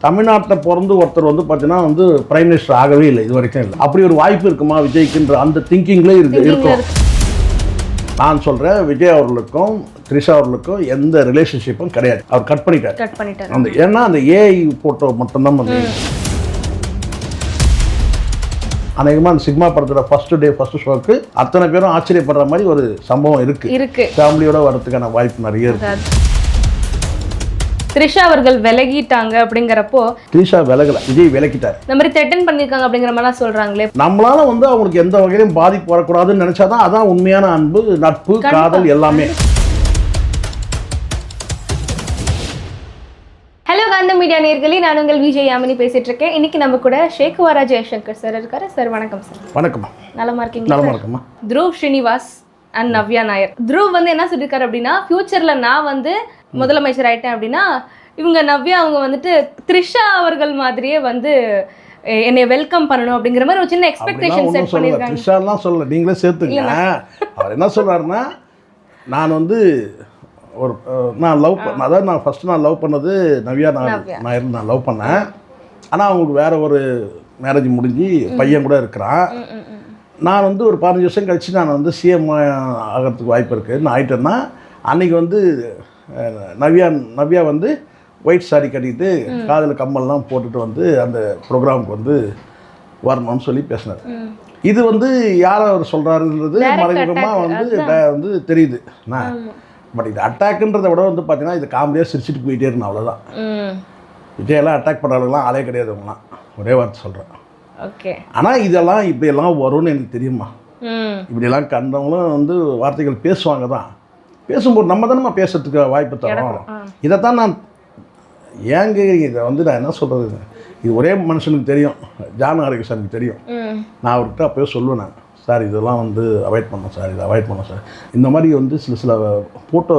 தமிழ்நாட்டில் பிறந்து ஒருத்தர் வந்து பார்த்தீங்கன்னா வந்து பிரைம் மினிஸ்டர் ஆகவே இல்லை, இது வரைக்கும் இல்லை. அப்படி ஒரு வாய்ப்பு இருக்குமா விஜய்க்குன்ற அந்த திங்கிங்ல இருக்கும். நான் சொல்கிறேன், விஜய் அவர்களுக்கும் த்ரிஷா அவர்களுக்கும் எந்த ரிலேஷன்ஷிப்பும் கிடையாது. அவர் கட் பண்ணிட்டார் அந்த. ஏன்னா அந்த ஏஐ போட்டோ மட்டும்தான் வந்து அநேகமாக அந்த சிக்மா படத்தோட ஃபர்ஸ்ட் ஷோக்கு அத்தனை பேரும் ஆச்சரியப்படுற மாதிரி ஒரு சம்பவம் இருக்கு. ஃபேமிலியோட வரதுக்கான வாய்ப்பு நிறைய இருக்கு. த்ரிஷா அவர்கள் விலகிட்டாங்க அப்படிங்கிறப்போ த்ரிஷா விலகல, விஜய் விலகிட்டார். இந்த மாதிரி த்ரெட்டன் பண்ணியிருக்காங்க அப்படிங்கிற மாதிரிலாம் சொல்றாங்களே. நம்மளால வந்து அவங்களுக்கு எந்த வகையிலும் பாதிப்பு வரக்கூடாதுன்னு நினைச்சாதான் அதான் உண்மையான அன்பு, நட்பு, காதல் எல்லாமே. ஹலோ காந்தம் மீடியா நேயர்களே, நான் உங்கள் விஜய் யாமினி பேசிட்டு இருக்கேன். இன்னைக்கு நம்ம கூட ஷேக்குவாரா ஜெயசங்கர் சார் இருக்காரு. சார் வணக்கம் சார். வணக்கம். நலமா இருக்கீங்களா? நலமா இருக்கமா. த்ருவ் ஸ்ரீனிவாஸ் அண்ட் நவ்யா நாயர். த்ருவ் வந்து என்ன சொல்லியிருக்காரு அப்படின்னா, ஃபியூச்சர்ல நான் வந்து முதலமைச்சர் ஆயிட்டேன் அப்படின்னா இவங்க நவ்யா அவங்க வந்துட்டு த்ரிஷா அவர்கள் மாதிரியே வந்து என்னை வெல்கம் பண்ணணும் அப்படிங்கிற மாதிரி ஒரு சின்ன எக்ஸ்பெக்டேஷன் செட் பண்ணிருக்காங்க. த்ரிஷாலாம் சொல்லல, நீங்களே சேர்த்துங்க. அவர் என்ன சொல்றாருன்னா, நான் வந்து ஒரு நான் லவ் பண்ண, அதாவது நான் ஃபர்ஸ்ட் நான் லவ் பண்ணது நவ்யா நாயர் நான் லவ் பண்ணேன். ஆனால் அவங்களுக்கு வேற ஒரு மேரேஜ் முடிஞ்சு பையன் கூட இருக்கிறான். நான் வந்து ஒரு 15 வருஷம் கழிச்சு நான் வந்து சிஎம் ஆகிறதுக்கு வாய்ப்பு இருக்குது. நான் ஆகிட்டேன்னா அன்றைக்கி வந்து நவ்யா வந்து ஒயிட் சாரி கட்டிட்டு காதில் கம்மல்லாம் போட்டுட்டு வந்து அந்த ப்ரோக்ராமுக்கு வந்து வரணும்னு சொல்லி பேசினார். இது வந்து யார் அவர் சொல்கிறாருன்றது மறைமுகமாக வந்து தெரியுது. பட் இது அட்டாக்குன்றதை விட வந்து பார்த்தீங்கன்னா இது காமெடியாக சிரிச்சுட்டு போயிட்டே இருக்கணும், அவ்வளோதான். விஜயெல்லாம் அட்டாக் பண்ணுறவங்களாம் ஆளே கிடையாது, அவங்களாம் ஒரே வார்த்தை சொல்கிறேன். ஓகே. ஆனால் இதெல்லாம் இப்படியெல்லாம் வரும்னு எனக்கு தெரியுமா. இப்படியெல்லாம் கண்டவங்களும் வந்து வார்த்தைகள் பேசுவாங்க தான். பேசும்போது நம்ம தானே பேசுறதுக்கு வாய்ப்பு தரோம். இதைத்தான் நான் ஏங்க இதை வந்து நான் என்ன சொல்கிறது, இது ஒரே மனுஷனுக்கு தெரியும், ஜான் ஆரோக்கியசாமிக்கு தெரியும். நான் அவர்கிட்ட அப்போயே சொல்லுவேன், நான் சார் இதெல்லாம் வந்து அவாய்ட் பண்ணோம் சார், இதை அவாய்ட் பண்ணோம் சார். இந்த மாதிரி வந்து சில ஃபோட்டோ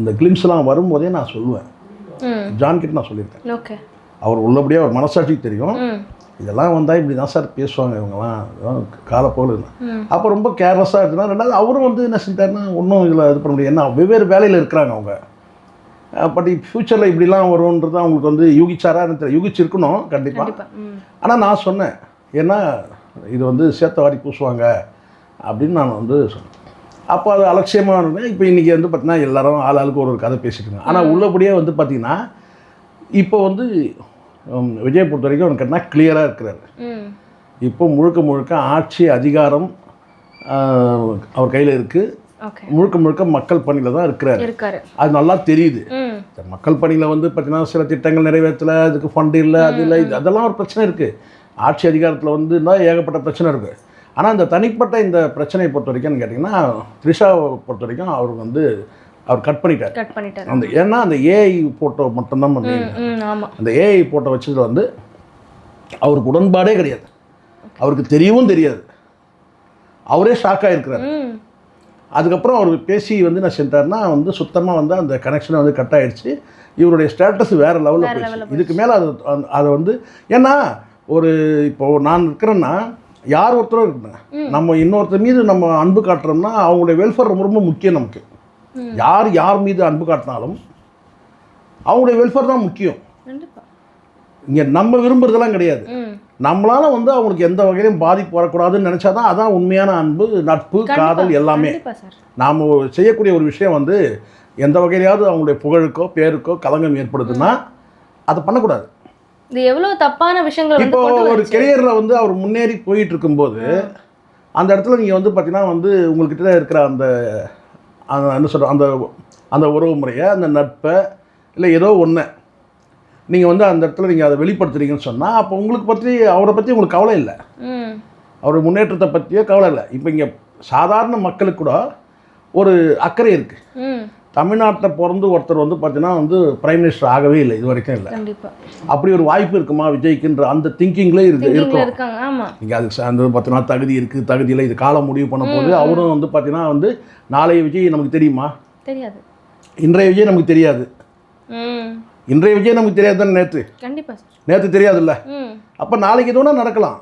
இந்த கிளிம்ஸ்லாம் வரும்போதே நான் சொல்லுவேன். ஜான்கிட்ட நான் சொல்லியிருக்கேன். ஓகே. அவர் உள்ளபடியாக அவர் மனசாட்சிக்கு தெரியும், இதெல்லாம் வந்தால் இப்படி தான் சார் பேசுவாங்க இவங்கெல்லாம், இதெல்லாம் காலப்போல். அப்போ ரொம்ப கேர்லெஸ்ஸாக இருக்குன்னா, ரெண்டாவது அவரும் வந்து என்ன செஞ்சாருன்னா ஒன்றும் இதில் இது பண்ண முடியாது. ஏன்னா வெவ்வேறு வேலையில் இருக்கிறாங்க அவங்க. பட் ஃப்யூச்சரில் இப்படிலாம் வரும்ன்றது அவங்களுக்கு வந்து யூகிச்சாரா தெரியல. யூகிச்சிருக்கணும் கண்டிப்பாக. ஆனால் நான் சொன்னேன், ஏன்னா இது வந்து சேர்த்த வாரி பூசுவாங்க அப்படின்னு நான் வந்து சொன்னேன். அப்போ அது அலட்சியமாக இருந்தேன். இப்போ இன்றைக்கி வந்து பார்த்திங்கன்னா எல்லோரும் ஆளுக்கு ஒரு கதை பேசிட்டுருங்க. ஆனால் உள்ளபடியே வந்து பார்த்திங்கன்னா இப்போ வந்து விஜய் பொறுத்த வரைக்கும் அவனுக்கு என்ன கிளியராக இருக்கிறாரு. இப்போ முழுக்க ஆட்சி அதிகாரம் அவர் கையில் இருக்குது. முழுக்க மக்கள் பணியில் தான் இருக்கிறாரு. அது நல்லா தெரியுது. மக்கள் பணியில் வந்து பார்த்தீங்கன்னா சில திட்டங்கள் நிறைவேற்றலை, அதுக்கு ஃபண்டு இல்லை, அது இல்லை, அதெல்லாம் ஒரு பிரச்சனை இருக்குது. ஆட்சி அதிகாரத்தில் வந்து ஏகப்பட்ட பிரச்சனை இருக்குது. ஆனால் இந்த தனிப்பட்ட இந்த பிரச்சனையை பொறுத்த வரைக்கும் கேட்டிங்கன்னா, த்ரிஷாவை பொறுத்த வரைக்கும் அவர் வந்து அவர் கட் பண்ணிட்டார் அந்த. ஏன்னா அந்த ஏஐ போட்டோ மட்டும்தான் பண்ணி, அந்த ஏஐ போட்டோ வச்சதில் வந்து அவருக்கு உடன்பாடே கிடையாது. அவருக்கு தெரியவும் தெரியாது. அவரே ஷாக்காக இருக்கிறார். அதுக்கப்புறம் அவர் பேசி வந்து நான் சென்றார்னா வந்து சுத்தமாக வந்து அந்த கனெக்ஷனை வந்து கட் ஆகிடுச்சு. இவருடைய ஸ்டேட்டஸ் வேறு லெவலில் போயிடுச்சு. இதுக்கு மேலே அதை வந்து ஏன்னா ஒரு இப்போது நான் இருக்கிறேன்னா யார் ஒருத்தரும் இருக்குங்க, நம்ம இன்னொருத்தர் மீது நம்ம அன்பு காட்டுறோம்னா அவங்களுடைய வெல்ஃபேர் ரொம்ப ரொம்ப முக்கியம் நமக்கு. யார் மீது அன்பு காட்டினாலும் அவங்களுடைய வெல்ஃபேர் தான் முக்கியம். இங்கே நம்ம விரும்புறதெல்லாம் கிடையாது. நம்மளால வந்து அவங்களுக்கு எந்த வகையிலும் பாதிப்பு வரக்கூடாதுன்னு நினச்சாதான் அதான் உண்மையான அன்பு, நட்பு, காதல் எல்லாமே. நாம் செய்யக்கூடிய ஒரு விஷயம் வந்து எந்த வகையிலாவது அவங்களுடைய புகழுக்கோ பேருக்கோ களங்கம் ஏற்படுதுன்னா அதை பண்ணக்கூடாது. இது எவ்வளோ தப்பான விஷயங்கள். இப்போ ஒரு கெரியரில் வந்து அவர் முன்னேறி போயிட்டு இருக்கும்போது அந்த இடத்துல நீங்கள் வந்து பார்த்தீங்கன்னா வந்து உங்கள்கிட்ட இருக்கிற அந்த என்ன சொல்கிற அந்த உறவு முறையை, அந்த நட்பை, இல்லை ஏதோ ஒன்று நீங்கள் வந்து அந்த இடத்துல நீங்கள் அதை வெளிப்படுத்துறீங்கன்னு சொன்னால் அப்போ அவரை பற்றி உங்களுக்கு கவலை இல்லை, அவருடைய முன்னேற்றத்தை பற்றியோ கவலை இல்லை. இப்போ இங்கே சாதாரண மக்களுக்கு கூட ஒரு அக்கறை இருக்குது. தமிழ்நாட்டில் பிறந்து ஒருத்தர் வந்து பார்த்தீங்கன்னா வந்து பிரைம் மினிஸ்டர் ஆகவே இல்லை, இது வரைக்கும் இல்லை. அப்படி ஒரு வாய்ப்பு இருக்குமா விஜய்க்குன்ற அந்த திங்கிங்ல இருக்கும். நீங்கள் அதுக்கு அந்த பார்த்தீங்கன்னா தகுதி இருக்குது, தகுதியில் இது காலம் முடிவு பண்ண போது அவரும் வந்து பார்த்தீங்கன்னா வந்து நாளைய விஜய் நமக்கு தெரியுமா? தெரியாது. இன்றைய விஜய் நமக்கு தெரியாது. இன்றைய விஜய் நமக்கு தெரியாது தானே. நேற்று தெரியாதுல்ல. அப்போ நாளைக்கு எதுனா நடக்கலாம்.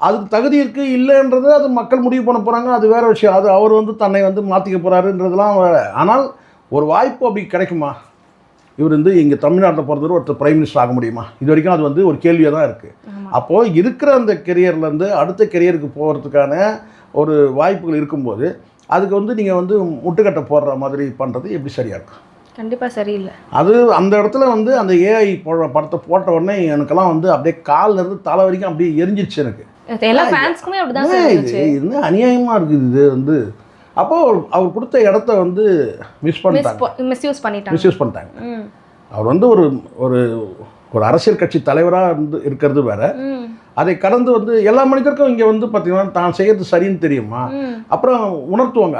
அதுக்கு தகுதி இருக்குது இல்லைன்றது அது மக்கள் முடிவு பண்ண போகிறாங்க, அது வேறு விஷயம். அது அவர் வந்து தன்னை வந்து மாற்றிக்க போகிறாருன்றதுலாம் வேறு. ஆனால் ஒரு வாய்ப்பு அப்படி கிடைக்குமா? இவர் வந்து இங்கே தமிழ்நாட்டில் பிறந்தவர் ஒருத்தர் பிரைம் மினிஸ்டர் ஆக முடியுமா? இது வரைக்கும் அது வந்து ஒரு கேள்வியாக தான் இருக்குது. அப்போது இருக்கிற அந்த கெரியர்லேருந்து அடுத்த கெரியருக்கு போகிறதுக்கான ஒரு வாய்ப்புகள் இருக்கும்போது அதுக்கு வந்து நீங்கள் வந்து முட்டுக்கட்டை போடுற மாதிரி பண்ணுறது எப்படி சரியாக இருக்கும்? கண்டிப்பாக சரியில்லை. அது அந்த இடத்துல வந்து அந்த ஏஐ படத்தை போட்ட உடனே எனக்கெல்லாம் வந்து அப்படியே கால்லேருந்து தலை வரைக்கும் அப்படியே எரிஞ்சிருச்சு எனக்கு. எல்லா ஃபேன்ஸ்க்குமே அப்படிதான் இது என்ன அநியாயமாக இருக்குது இது வந்து. அப்போது அவர் கொடுத்த இடத்த வந்து மிஸ்யூஸ் பண்ணிட்டாங்க. அவர் வந்து ஒரு ஒரு ஒரு அரசியல் கட்சி தலைவராக இருந்து இருக்கிறது வேற, அதை கடந்து வந்து எல்லா மனிதருக்கும் இங்கே வந்து பார்த்தீங்கன்னா தான் செய்கிறது சரின்னு தெரியுமா, அப்புறம் உணர்த்துவாங்க,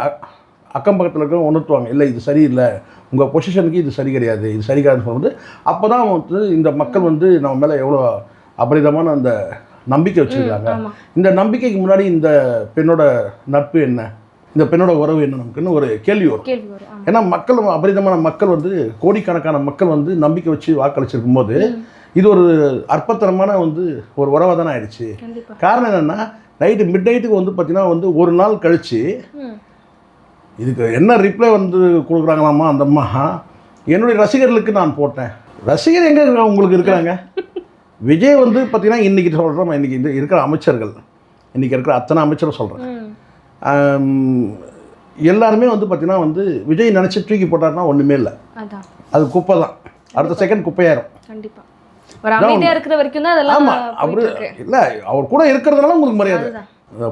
அக்கம் பக்கத்தில் இருக்க உணர்த்துவாங்க, இல்லை இது சரியில்லை, உங்கள் பொசிஷனுக்கு இது சரி கிடையாது, இது சரி கிடையாதுன்னு சொல்லும்போது அப்போ தான் வந்து இந்த மக்கள் வந்து நம்ம மேலே எவ்வளோ அபரிதமான அந்த நம்பிக்கை வச்சுருக்காங்க. இந்த நம்பிக்கைக்கு முன்னாடி இந்த பெண்ணோட நட்பு என்ன, இந்த பெண்ணோட உறவு என்ன, நமக்குன்னு ஒரு கேள்வி வரும். ஏன்னா மக்கள் அபரிதமான மக்கள் வந்து கோடிக்கணக்கான மக்கள் வந்து நம்பிக்கை வச்சு வாக்களிச்சிருக்கும் போது இது ஒரு அற்பத்தனமான வந்து ஒரு உறவாக தானே ஆயிடுச்சு. காரணம் என்னென்னா நைட்டு மிட் நைட்டுக்கு வந்து பார்த்தீங்கன்னா வந்து ஒரு நாள் கழித்து இதுக்கு என்ன ரிப்ளை வந்து கொடுக்குறாங்களாமா அந்த அம்மா, என்னுடைய ரசிகர்களுக்கு நான் போட்டேன். ரசிகர் எங்கே உங்களுக்கு இருக்கிறாங்க? விஜய் வந்து பார்த்தீங்கன்னா இன்றைக்கி சொல்கிறோம், இன்றைக்கி இந்த இருக்கிற அமைச்சர்கள், இன்றைக்கி இருக்கிற அத்தனை அமைச்சரும் சொல்கிறேன், எல்லாருமே வந்து பார்த்தீங்கன்னா வந்து விஜய் நினச்சி தூக்கி போட்டார்னா ஒன்றுமே இல்லை, அது குப்பை தான், அடுத்த செகண்ட் குப்பையாயிரும். கண்டிப்பாக ஒரு அமைதியாக இருக்கிற வரைக்கும் தான் அதெல்லாம். ஆமாம், அப்படி இல்லை, அவர் கூட இருக்கிறதுனால உங்களுக்கு மரியாதை.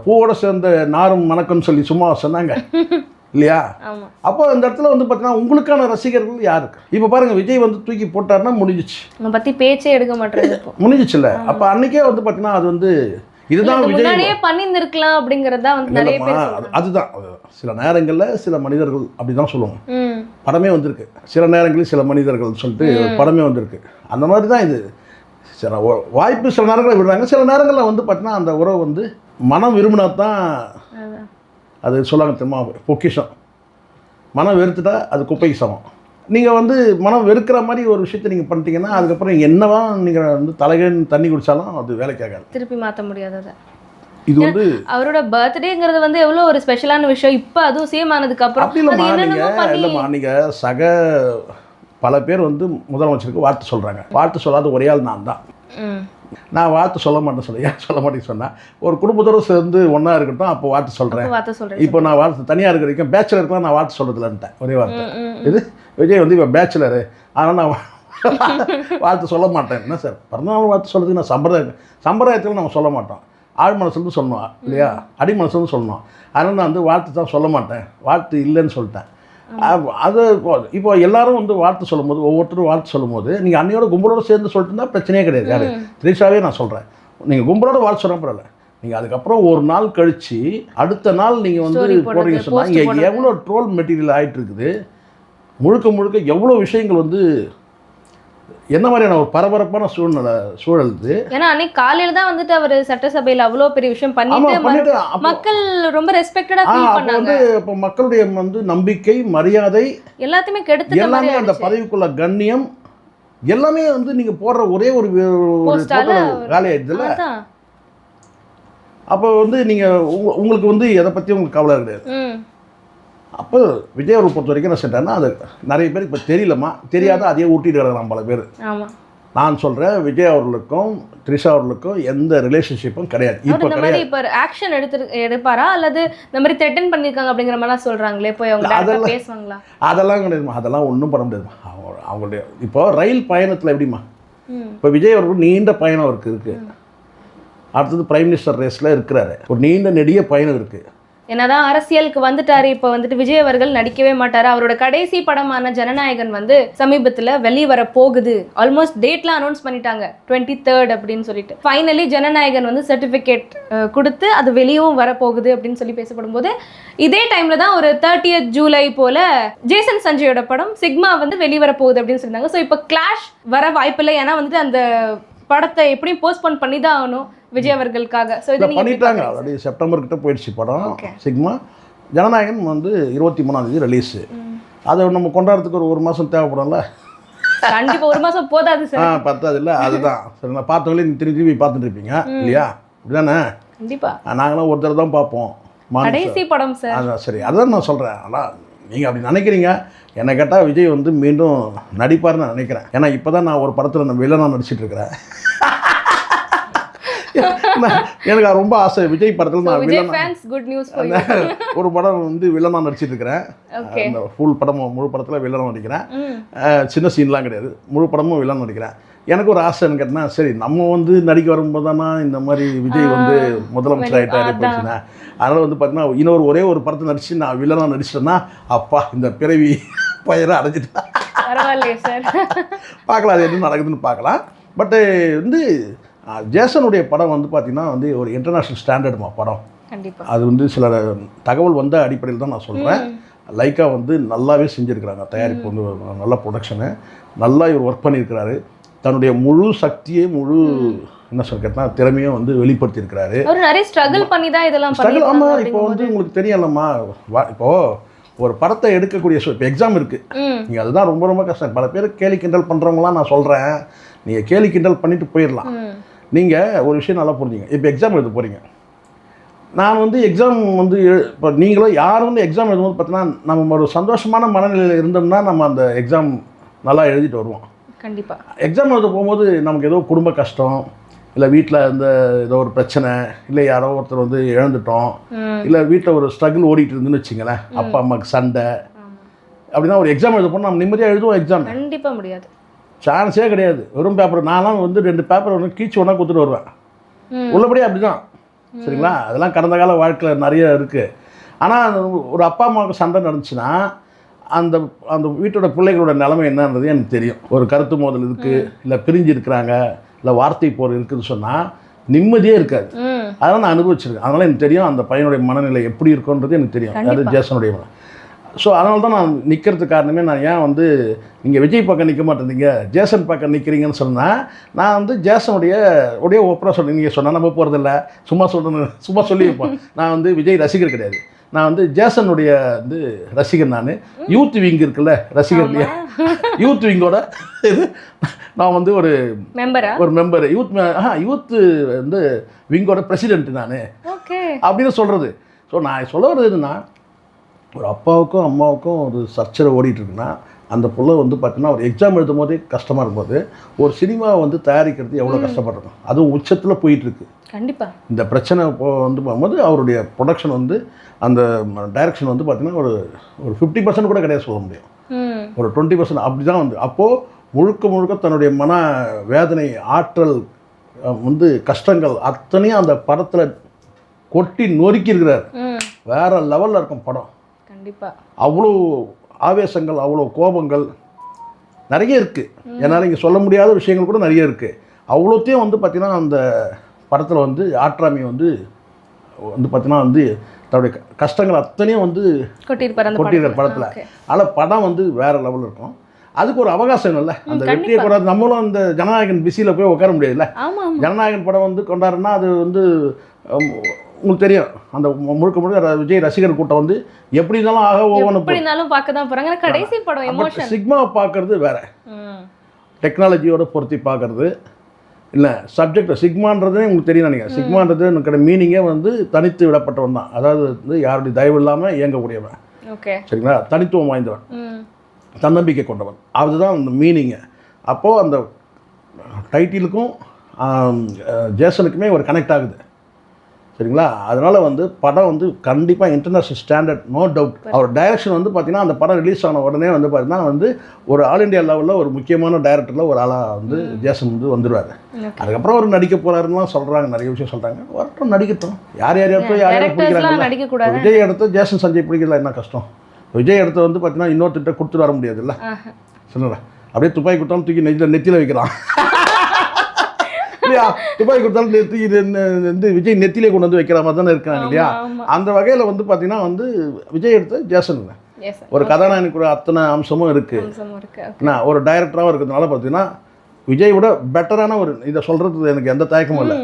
பூவோட சேர்ந்த நாரும் மணக்கம்னு சொல்லி சும்மா சொன்னாங்க இல்லையா? அப்போ அந்த இடத்துல வந்து பார்த்தீங்கன்னா உங்களுக்கான ரசிகர்கள் யாருக்கு? இப்போ பாருங்க, விஜய் வந்து தூக்கி போட்டார்னா முடிஞ்சிச்சு, அதை பற்றி பேச்சே எடுக்க மாட்டேங்குது, முடிஞ்சிச்சு இல்லை? அப்போ அன்னைக்கே வந்து பார்த்தீங்கன்னா அது வந்து இதுதான் முன்னாடியே பண்ணியிருந்திருக்கலாம் அப்படிங்கிறதா வந்து நிறைய பேர். அதுதான் சில நேரங்களில் சில மனிதர்கள் அப்படி தான் சொல்லுவாங்க. படமே வந்திருக்கு சில நேரங்களில் சில மனிதர்கள் சொல்லிட்டு படமே வந்திருக்கு. அந்த மாதிரி தான் இது. சில வாய்ப்பு சில நேரங்களில் விடுறாங்க, சில நேரங்களில் வந்து பார்த்தீங்கன்னா அந்த உறவு வந்து மனம் விரும்பினா தான் அது சொல்லாங்க தெரியுமா, பொக்கிஷம். மனம் வெறுத்துட்டா அது குப்பைக்கு சமம். நீங்கள் வந்து மனம் வெறுக்கிற மாதிரி ஒரு விஷயத்தை நீங்கள் பண்ணிட்டீங்கன்னா அதுக்கப்புறம் என்னவா நீங்கள் வந்து தலைகன் தண்ணி குடித்தாலும் அது வேலைக்காகாது, திருப்பி மாற்ற முடியாதது. இது வந்து அவரோட பர்த்டேங்கிறது வந்து எவ்வளோ ஒரு ஸ்பெஷலான விஷயம். இப்போ அதுவும் சேம் ஆனதுக்கு அப்புறம் அப்படி இல்லைம்மா, நீங்கள் சக பல பேர் வந்து முதலமைச்சருக்கு வாழ்த்து சொல்கிறாங்க. வாழ்த்து சொல்லாத ஒரே ஆள் நான் தான். நான் வாழ்த்து சொல்ல மாட்டேன் சொல்ல, ஏன் சொல்ல மாட்டேன்னு சொன்னால் ஒரு குடும்பத்தோடு சேர்ந்து ஒன்றா இருக்கட்டும், அப்போ வாழ்த்து சொல்கிறேன். இப்போ நான் வாழ்த்து தனியாக இருக்கிற வரைக்கும் பேச்சுலருக்குலாம் நான் வாழ்த்து சொல்கிறதுலன்ட்டேன் ஒரே வார்த்தை. இது விஜய் வந்து இப்போ பேச்சுலரு, ஆனால் நான் வாழ்த்து சொல்ல மாட்டேன். என்ன சார் பிறந்தநாள் வாழ்த்து சொல்கிறதுக்கு நான் சம்பிரதாயத்தில் நம்ம சொல்ல மாட்டோம், ஆழ் மனசுலேருந்து சொல்லணும் இல்லையா, அடி மனசுலேருந்து சொல்லணும். அதனால் நான் வந்து வாழ்த்து தான் சொல்ல மாட்டேன், வாழ்த்து இல்லைன்னு சொல்லிட்டேன். அது இப்போ எல்லாரும் வந்து வாழ்த்து சொல்லும் போது, ஒவ்வொருத்தரும் வாழ்த்து சொல்லும் போது நீங்கள் அன்னையோட கும்பலோடு சேர்ந்து சொல்லிட்டு இருந்தால் பிரச்சனையே கிடையாது. யார் திரிஷாவே நான் சொல்கிறேன், நீங்கள் கும்பலோட வாழ்த்து சொல்ல பரவாயில்ல, நீங்கள் அதுக்கப்புறம் ஒரு நாள் கழித்து அடுத்த நாள் நீங்கள் வந்து போடுறீங்க சொன்னால் இங்கே எவ்வளோ ட்ரோல் மெட்டீரியல் ஆகிட்டு இருக்குது. முழுக்க முழுக்க எவ்வளோ விஷயங்கள் வந்து என்ன மாதிரியான ஒரு பரபரப்பான சூழல் இது. ஏன்னா அன்னைக்கு காலையில தான் வந்துட்டு அவர் சட்டசபையில் அவ்வளோ பெரிய விஷயம் பண்ணிட்டு மக்கள் ரொம்ப ரெஸ்பெக்டடா ஃபீல் பண்ணாங்க. இப்போ மக்களுடைய வந்து நம்பிக்கை, மரியாதை எல்லாத்தையுமே கெடுத்து, எல்லாமே அந்த பதவிக்குள்ள கண்ணியம் எல்லாமே வந்து நீங்க போடுற ஒரே ஒரு வேலையாயிடுதுல்ல. அப்போ வந்து நீங்க உங்களுக்கு வந்து எதை பத்தி உங்களுக்கு கவலை கிடையாது. அப்போ விஜய் அவர்கள் பொறுத்த வரைக்கும் என்ன செஞ்சாருன்னா, அது நிறைய பேருக்கு இப்போ தெரியலமா, தெரியாத அதையே ஊட்டிட்டு கிடக்குறான் பல பேர். நான் சொல்கிறேன், விஜய் அவர்களுக்கும் த்ரிஷா அவர்களுக்கும் எந்த ரிலேஷன்ஷிப்பும் கிடையாது. இப்போ கிடையாது. இப்போ ஆக்ஷன் எடுப்பாரா அல்லது இந்த மாதிரி த்ரெட்டன் பண்ணியிருக்காங்க அப்படிங்கிற மாதிரிலாம் சொல்கிறாங்களே, போய் அவங்க பேசுவாங்களா? அதெல்லாம் கிடையாதுமா, அதெல்லாம் ஒன்றும் பண்ண முடியாதுமா. அவங்களுடைய இப்போ ரயில் பயணத்தில் எப்படிமா, இப்போ விஜய் அவர்கள் நீண்ட பயணம் அவருக்கு இருக்குது, அடுத்தது பிரைம் மினிஸ்டர் ரேஸில் இருக்கிறாரு, ஒரு நீண்ட நெடிய பயணம் இருக்குது. என்னதான் அரசியலுக்கு வந்துட்டாரு, இப்போ வந்துட்டு விஜய் அவர்கள் நடிக்கவே மாட்டாரு. அவரோட கடைசி படமான ஜனநாயகன் வந்து சமீபத்தில் வெளியே வர போகுது, ஆல்மோஸ்ட் டேட்லாம் அனௌன்ஸ் பண்ணிட்டாங்க 23rd அப்படின்னு சொல்லிட்டு. ஃபைனலி ஜனநாயகன் வந்து சர்டிஃபிகேட் கொடுத்து அது வெளியவும் வர போகுது அப்படின்னு சொல்லி பேசப்படும் போது, இதே டைம்ல தான் ஒரு 30th ஜூலை போல ஜேசன் சஞ்சயோட படம் சிக்மா வந்து வெளிவர போகுது அப்படின்னு சொல்லியிருந்தாங்க. ஸோ இப்போ கிளாஷ் வர வாய்ப்பில்லை, ஏன்னா வந்துட்டு அந்த படத்தை எப்படியும் போஸ்ட்போன் பண்ணி தான் ஆகணும் விஜய் அவர்களுக்காக. ஸோ இதை பண்ணிட்டாங்க, ஆல்ரெடி செப்டம்பர் கிட்ட போயிடுச்சு படம் சிக்மா. ஜனநாயகன் வந்து 23ஆம் ரிலீஸு. அதை நம்ம கொண்டாடுறதுக்கு ஒரு மாதம் தேவைப்படும்ல. கண்டிப்பாக ஒரு மாதம் போதாது சார், பத்தாது இல்லை. அதுதான் சரி, நான் பார்த்தவங்களே திரும்பி பார்த்துட்டு இருப்பீங்க இல்லையா, அப்படிதானே? கண்டிப்பாக நாங்களாம் ஒருத்தர் தான் பார்ப்போம், கடைசி படம் சார். அதான் சரி, அதான் நான் சொல்கிறேன். ஆனால் நீங்கள் அப்படி நினைக்கிறீங்க. என்னை கேட்டால் விஜய் வந்து மீண்டும் நடிப்பார்னு நான் நினைக்கிறேன். ஏன்னா இப்போ தான் நான் ஒரு படத்தில் நான் வில்லனாக நடிச்சிட்டு இருக்கிறேன். எனக்கு ரொம்ப ஆசை விஜய் படத்தில் நான் ஒரு படம் வந்து வில்லனாக நடிச்சிட்டு இருக்கிறேன். அந்த ஃபுல் படமும் முழு படத்தில் வில்லனாக நடிக்கிறேன். சின்ன சீன்லாம் கிடையாது, முழு படமும் வில்லன் நடிக்கிறேன். எனக்கு ஒரு ஆசை எனக்கு கேட்டால், சரி நம்ம வந்து நடிக்க வரும்போது தானே இந்த மாதிரி விஜய் வந்து முதலமைச்சர் ஆகிட்டாரு போச்சுன்னா, அதனால் வந்து பார்த்தீங்கன்னா இன்னொரு ஒரே ஒரு படத்தை நடிச்சு நான் வில்லனாக நடிச்சிட்டேன்னா அப்பா இந்த பிறவி பயிரை அடைஞ்சிட்டேன். பார்க்கலாம் அது என்ன நடக்குதுன்னு பார்க்கலாம். பட்டு வந்து ஜேசனுடைய படம் வந்து பார்த்திங்கன்னா வந்து ஒரு இன்டர்நேஷ்னல் ஸ்டாண்டர்டுமா படம். அது வந்து சில தகவல் வந்த அடிப்படையில் தான் நான் சொல்கிறேன். லைக்கா வந்து நல்லாவே செஞ்சுருக்கிறாங்க. தயாரிப்பு வந்து நல்ல ப்ரொடக்ஷனு, நல்லா இவர் ஒர்க் பண்ணியிருக்கிறாரு. தன்னுடைய முழு சக்தியை முழு என்ன சொல்கிறேன்னா திறமையும் வந்து வெளிப்படுத்தியிருக்கிறாரு. நிறைய ஸ்ட்ரகிள் பண்ணி தான் இதெல்லாம் ஸ்ட்ரகிள். ஆமாம், இப்போ வந்து உங்களுக்கு தெரியலம்மா, இப்போது ஒரு படத்தை எடுக்கக்கூடிய இப்போ எக்ஸாம் இருக்குது, நீங்கள் அதுதான் ரொம்ப ரொம்ப கஷ்டம். பல பேர் கேலி கிண்டல் பண்ணுறவங்களாம் நான் சொல்கிறேன், நீங்கள் கேலி கிண்டல் பண்ணிவிட்டு போயிடலாம். நீங்கள் ஒரு விஷயம் நல்லா புரிஞ்சுங்க. இப்போ எக்ஸாம் எழுத போகிறீங்க. நான் வந்து எக்ஸாம் வந்து இப்போ நீங்களும் யாரும் வந்து எக்ஸாம் எழுதும்போது பார்த்தீங்கன்னா நம்ம ஒரு சந்தோஷமான மனநிலையில் இருந்தோம்னா நம்ம அந்த எக்ஸாம் நல்லா எழுதிட்டு வருவோம். கண்டிப்பாக எக்ஸாம் எழுத போகும்போது நமக்கு ஏதோ குடும்ப கஷ்டம், இல்லை வீட்டில் இந்த ஏதோ ஒரு பிரச்சனை, இல்லை யாரோ ஒருத்தர் வந்து இழந்துட்டோம், இல்லை வீட்டில் ஒரு ஸ்ட்ரகிள் ஓடிட்டு இருந்துன்னு வச்சுங்களேன், அப்பா அம்மாவுக்கு சண்டை, அப்படின்னா ஒரு எக்ஸாம் எழுத போனால் நம்ம நிம்மதியாக எழுதுவோம். எக்ஸாம் கண்டிப்பாக முடியாது, சான்ஸே கிடையாது. வெறும் பேப்பர் நான்லாம் வந்து 2 பேப்பர் ஒன்று கீச்சு ஒன்றா கொடுத்துட்டு வருவேன். உள்ளபடியே அப்படி தான், சரிங்களா? அதெல்லாம் கடந்த கால வாழ்க்கையில் நிறைய இருக்குது. ஆனால் ஒரு அப்பா அம்மாவுக்கு சண்டை நடந்துச்சுன்னா அந்த அந்த வீட்டோட பிள்ளைகளோட நிலைமை என்னன்றது எனக்கு தெரியும். ஒரு கருத்து மோதல் இருக்குது, இல்லை பிரிஞ்சு இருக்கிறாங்க, இல்லை வார்த்தை போர் இருக்குதுன்னு சொன்னால் நிம்மதியே இருக்காது. அதெல்லாம் நான் அனுபவிச்சிருக்கேன். அதனால் எனக்கு தெரியும் அந்த பையனுடைய மனநிலை எப்படி இருக்குன்றது எனக்கு தெரியும். அது ஜேசனுடைய மன. ஸோ அதனால தான் நான் நிற்கிறதுக்கு காரணமே, நான் ஏன் வந்து நீங்கள் விஜய் பக்கம் நிற்க மாட்டேங்க ஜேசன் பக்கம் நிற்கிறீங்கன்னு சொன்னால், நான் வந்து ஜேசனுடைய ஒப்பரா சொல்கிறேன். நீங்கள் சொன்னால் நம்ம போகிறதில்ல, சும்மா சொல்லி வைப்போம். நான் வந்து விஜய் ரசிகர் கிடையாது, நான் வந்து ஜேசனுடைய வந்து ரசிகர். நான் யூத் விங் இருக்குல்ல, ரசிகர் இல்லையா, யூத் விங்கோட இது நான் வந்து ஒரு மெம்பர், யூத் வந்து விங்கோட பிரசிடென்ட் நான் அப்படின்னு சொல்கிறது. ஸோ நான் சொல்ல வர்றது என்னன்னா, ஒரு அப்பாவுக்கும் அம்மாவுக்கும் ஒரு சர்ச்சரை ஓடிட்டுருக்குன்னா அந்த பிள்ளை வந்து பார்த்தீங்கன்னா ஒரு எக்ஸாம் எழுதும் போதே கஷ்டமாக இருக்கும்போது ஒரு சினிமாவை வந்து தயாரிக்கிறது எவ்வளோ கஷ்டப்பட்டிருக்கும். அதுவும் உச்சத்தில் போயிட்டுருக்கு. கண்டிப்பாக இந்த பிரச்சனை வந்து போகும்போது அவருடைய ப்ரொடக்ஷன் வந்து அந்த டைரக்ஷன் வந்து பார்த்திங்கன்னா ஒரு 50% கூட கிடையாது சொல்ல முடியும், ஒரு 20% அப்படி தான் வந்து. அப்போது முழுக்க தன்னுடைய மன வேதனை, ஆற்றல் வந்து கஷ்டங்கள் அத்தனையும் அந்த படத்தில் கொட்டி நொறுக்கி இருக்கிறார். வேறு லெவலில் இருக்கும் படம். கண்டிப்பாக அவ்வளோ ஆவேசங்கள், அவ்வளோ கோபங்கள் நிறைய இருக்குது. என்னால் இங்கே சொல்ல முடியாத விஷயங்கள் கூட நிறைய இருக்குது. அவ்வளோத்தையும் வந்து பார்த்திங்கன்னா அந்த படத்தில் வந்து ஆற்றாமை வந்து பார்த்திங்கன்னா வந்து தன்னுடைய கஷ்டங்கள் அத்தனையும் வந்து கொட்டியிருக்கிற படத்தில். அதனால் படம் வந்து வேறு லெவலில் இருக்கும். அதுக்கு ஒரு அவகாசம் இல்லை. அந்த வெற்றியை கூட நம்மளும் அந்த ஜனநாயகன் பிஸியில் போய் உட்கார முடியாதுல்ல. ஜனநாயகன் படம் வந்து கொண்டாடுனா அது வந்து உங்களுக்கு தெரியும், அந்த முழுக்க விஜய் ரசிகர் கூட்டம் வந்து எப்படி இருந்தாலும் ஒவ்வொன்றும் பார்க்க தான் போகிறாங்க. கடைசி படம் சிக்மாவை பார்க்கறது வேற, டெக்னாலஜியோட பொருத்தி பார்க்கறது இல்லை. சப்ஜெக்ட் சிக்மான்றதே உங்களுக்கு தெரியும் நினைக்கிறேன். சிக்மான்றது எனக்கு மீனிங்கே வந்து தனித்து விடப்பட்டவன் தான். அதாவது வந்து யாருடைய தயவு இல்லாமல் இயங்கக்கூடியவன், சரிங்களா? தனித்துவம் வாய்ந்தவன், தன்னம்பிக்கை கொண்டவன், அதுதான் அந்த மீனிங்கு. அப்போது அந்த டைட்டிலுக்கும் ஜேசனுக்குமே ஒரு கனெக்ட் ஆகுது, சரிங்களா? அதனால் வந்து படம் வந்து கண்டிப்பாக இன்டர்நேஷ்னல் ஸ்டாண்டர்ட், நோ டவுட். அவர் டைரக்ஷன் வந்து பார்த்திங்கன்னா அந்த படம் ரிலீஸ் ஆன உடனே வந்து பார்த்திங்கன்னா வந்து ஒரு ஆல் இண்டியா லெவலில் ஒரு முக்கியமான டைரக்டரில் ஒரு ஆளாக வந்து ஜேசன் வந்து வந்துடுவார். அதுக்கப்புறம் அவர் நடிக்க போகிறாருலாம் சொல்கிறாங்க, நிறைய விஷயம் சொல்கிறாங்க. வரட்டும், நடிக்கட்டும். யார் பிடிக்கிறாங்க. விஜய் எடுத்து ஜேசன் சஞ்சய் பிடிக்கிறதுல என்ன கஷ்டம்? விஜய் எடுத்து வந்து பார்த்திங்கன்னா இன்னொருத்திட்ட கொடுத்துட்டு வர முடியாதுல்ல, சொல்லுறேன். அப்படியே துப்பாக்கி கொடுத்தாலும் தூக்கி நெத்தியில் வைக்கிறான் இல்லையா? துப்பாக்கி கொடுத்தாலும் வந்து விஜய் நெத்திலே கொண்டு வந்து வைக்கிற மாதிரி தானே இருக்காங்க இல்லையா? அந்த வகையில் வந்து பார்த்தீங்கன்னா வந்து விஜய் எடுத்து ஜேசன் ஒரு கதாநாயகனுக்கு அத்தனை அம்சமும் இருக்குது. ஒரு டைரக்டராகவும் இருக்கிறதுனால பார்த்தீங்கன்னா விஜயோட பெட்டரான ஒரு, இதை சொல்கிறது எனக்கு எந்த தயக்கமும் இல்லை,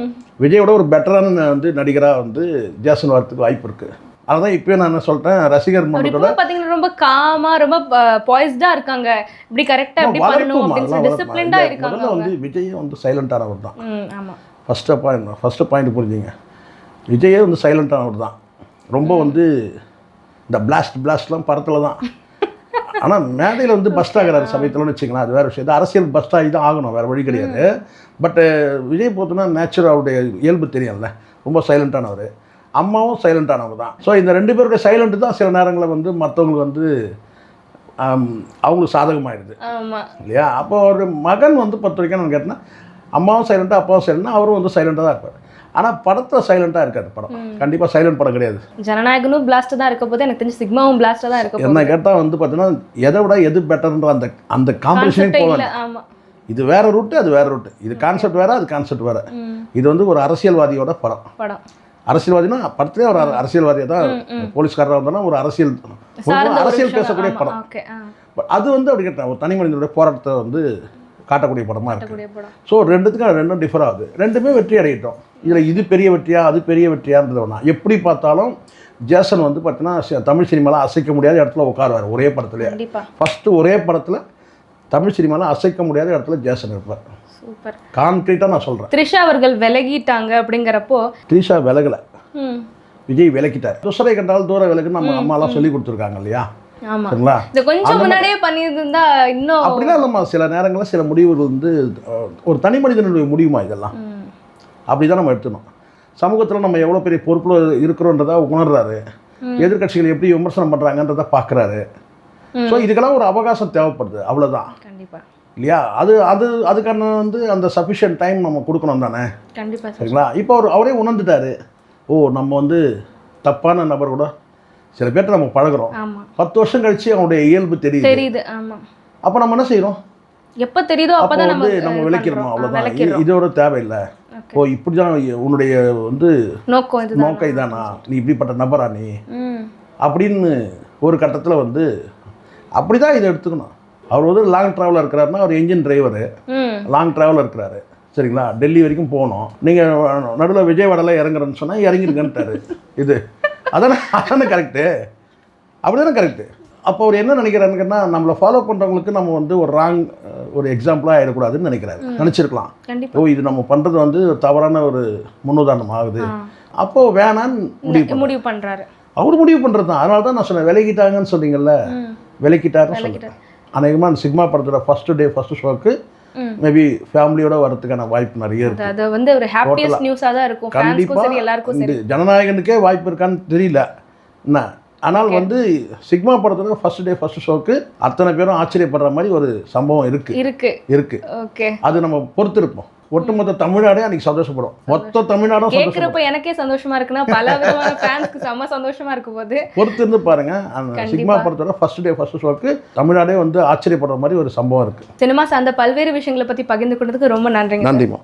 விஜயோட ஒரு பெட்டரான வந்து நடிகராக வந்து ஜேசன் வரத்துக்கு வாய்ப்பு இருக்குது. அதான் இப்போயே நான் சொல்லிட்டேன், ரசிகர் மன்றத்தோட பார்த்தீங்கன்னா ரொம்ப காமா, ரொம்ப பாய்ஸ்டா இருக்காங்க. இப்படி கரெக்டா இப்படி பண்ணணும் அப்படினு சொல்லி டிசிப்ளின்டா இருக்காங்க. முதல்ல வந்து விஜய் வந்து சைலண்டானவர் தான். ஆமா, ஃபர்ஸ்ட் பாயிண்ட் புரிஞ்சுங்க. விஜயே வந்து சைலண்டானவர் தான். ரொம்ப வந்து இந்த பிளாஸ்ட்லாம் படத்தில் தான். ஆனால் மேடையில் வந்து பஸ்ட் ஆகிறாரு சமயத்தில்னு வச்சுக்கலாம், அது வேறு விஷயம். இது அரசியல் பஸ்ட் ஆகி தான் ஆகணும், வேறு வழி கிடையாது. பட்டு விஜய் பார்த்தோன்னா நேச்சுரல், அவருடைய இயல்பு தெரியும்ல, ரொம்ப சைலண்ட்டானவர். அம்மாவும் சைலண்ட்டானவங்க தான். ஸோ இந்த 2 பேருடைய சைலண்ட்டு தான் சில நேரங்களில் வந்து மற்றவங்களுக்கு வந்து அவங்களுக்கு சாதகமாகிடுது இல்லையா. அப்போ ஒரு மகன் வந்து பொறுத்த வரைக்கும் நான் கேட்டேன்னா, அம்மாவும் சைலண்ட்டாக அப்பாவும் சைலண்ட்டாக அவரும் வந்து சைலண்ட்டாக தான் இருப்பார். ஆனால் படத்தில் சைலண்ட்டாக இருக்காது படம். கண்டிப்பாக சைலண்ட் படம் கிடையாது. ஜனநாயகனும் பிளாஸ்ட் தான் இருக்க போது, எனக்கு தெரிஞ்சு சிக்மாவும் பிளாஸ்ட் தான் இருக்க போது. என்ன கேட்டால் வந்து பார்த்தீங்கன்னா, எதை விட எது பெட்டர்ன்ற அந்த காம்படிஷனே போகலாம். இது வேற ரூட்டு, அது வேற ரூட்டு. இது கான்செப்ட் வேற, அது கான்செப்ட் வேற. இது வந்து ஒரு அரசியல்வாதியோட படம். அரசியல்வாதினா படத்திலே ஒரு அரசியல்வாதியை தான், போலீஸ்காரராக இருந்தாலும் ஒரு அரசியல் பேசக்கூடிய படம். அது வந்து அப்படி கேட்டால் ஒரு தனி மனிதனுடைய போராட்டத்தை வந்து காட்டக்கூடிய படமாக இருக்குது. ஸோ ரெண்டும் டிஃபர் ஆகுது. ரெண்டுமே வெற்றி அடையிட்டோம். இதில் இது பெரிய வெற்றியா அது பெரிய வெற்றியான்றது ஒன்றா. எப்படி பார்த்தாலும் ஜேசன் வந்து பார்த்தீங்கன்னா தமிழ் சினிமாவில் அசைக்க முடியாத இடத்துல உட்காருவார் ஒரே படத்துலேயே. ஃபஸ்ட்டு ஒரே படத்தில் தமிழ் சினிமாவில் அசைக்க முடியாத இடத்துல ஜேசன் இருப்பார். சூப்பர். கான்க்ரீட்டாக நான் சொல்கிறேன். த்ரிஷா அவர்கள் விலகிட்டாங்க அப்படிங்கிறப்போ, த்ரிஷா விலகலை, விஜய் விலக்கிட்டார். துசரை கண்டால் தூர விலகுன்னு நம்ம அம்மாலாம் சொல்லி கொடுத்துருக்காங்க இல்லையா. சரிங்களா, இது கொஞ்சம் முன்னாடியே பண்ணியிருந்தா இன்னும் அப்படிலாம் இல்லைம்மா. சில நேரங்களில் சில முடிவுகள் வந்து ஒரு தனி மனிதனுடைய முடிவுமா இதெல்லாம், அப்படி தான் நம்ம எடுத்துக்கணும். சமூகத்தில் நம்ம எவ்வளோ பெரிய பொறுப்பில் இருக்கிறோன்றதை உணர்றாரு, எதிர்கட்சிகள் எப்படி விமர்சனம் பண்ணுறாங்கன்றதை பார்க்குறாரு. ஸோ இதுக்கெல்லாம் ஒரு அவகாசம் தேவைப்படுது, அவ்வளோதான். கண்டிப்பாக இல்லையா. அதுக்கான வந்து அந்த சஃபிஷியன்ட் டைம் நம்ம கொடுக்கணும் தானே. கண்டிப்பாக. சரிங்களா. இப்போ அவரே உணர்ந்துட்டாரு, நம்ம வந்து தப்பான நபர் கூட சில பேர்ட்ட நம்ம பழகுறோம். 10 வருஷம் கழிச்சு அவனுடைய இயல்பு தெரியுது. அப்போ நம்ம என்ன செய்யறோம், எப்போ தெரியுதோ அப்பதான் நம்ம விளக்கிறோம், அவ்வளோதான். இதோட தேவையில்லை. இப்படிதான் உன்னுடைய வந்து நோக்கம் இதானா, நீ இப்படிப்பட்ட நபரா நீ அப்படின்னு ஒரு கட்டத்தில் வந்து அப்படிதான் இதை எடுத்துக்கணும். அவர் வந்து லாங் ட்ராவலில் இருக்கிறாருன்னா, அவர் என்ஜின் டிரைவரு, லாங் ட்ராவலில் இருக்கிறாரு. சரிங்களா, டெல்லி வரைக்கும் போகணும். நீங்கள் நடுவில் விஜயவாடாவில் இறங்குறேன்னு சொன்னால் இறங்கிருக்கன்ட்டாரு. அதானே கரெக்டு, அப்படி தானே கரெக்டு. அப்போ அவர் என்ன நினைக்கிறாருன்னா, நம்மளை ஃபாலோ பண்ணுறவங்களுக்கு நம்ம வந்து ஒரு எக்ஸாம்பிளாக ஆகிடக்கூடாதுன்னு நினச்சிருக்கலாம். இது நம்ம பண்ணுறது வந்து தவறான ஒரு முன்னுதாரணம் ஆகுது. அப்போது வேணான்னு முடிவு பண்ணுறாரு. அவர் முடிவு பண்ணுறது தான். அதனால தான் நான் சொன்னேன், விலகிட்டாங்கன்னு சொன்னீங்கல்ல, விலக்கிட்டாருன்னு சொல்லிட்டேன். அநேகமாக அந்த சிக்மா படத்தோட ஃபர்ஸ்ட் ஷோக்கு மேபி ஃபேமிலியோட வரதுக்கான வாய்ப்பு நிறைய இருக்கு. அது வந்து ஒரு ஹாப்பியஸ்ட் நியூஸாக தான் இருக்கும். கண்டிப்பாக எல்லாருக்கும் சரி. ஜனநாயகனுக்கே வாய்ப்பு இருக்கான்னு தெரியல என்ன. ஆனால் வந்து சிக்மா படத்தோட ஃபர்ஸ்ட் ஷோக்கு அத்தனை பேரும் ஆச்சரியப்படுற மாதிரி ஒரு சம்பவம் இருக்கு. ஓகே, அது நம்ம பொறுத்திருப்போம். ஒட்டுமொத்த தமிழ்நாடே அன்னைக்கு சந்தோஷப்படும். மொத்த தமிழ்நாடும் கேட்குறப்ப எனக்கே சந்தோஷமா இருக்குன்னா, பல விதமான ஃபேன்ஸ்க்கு செம்ம சந்தோஷமா இருக்கும் போது பொறுத்து இருந்து பாருங்க. அந்த சிக்மா படத்தோட ஃபர்ஸ்ட் ஷோக்கு தமிழ்நாடே வந்து ஆச்சரியப்படுற மாதிரி ஒரு சம்பவம் இருக்கு. சினிமா சார்ந்த பல்வேறு விஷயங்களை பத்தி பகிர்ந்து கொண்டதுக்கு ரொம்ப நன்றிங்க. நன்றிமா.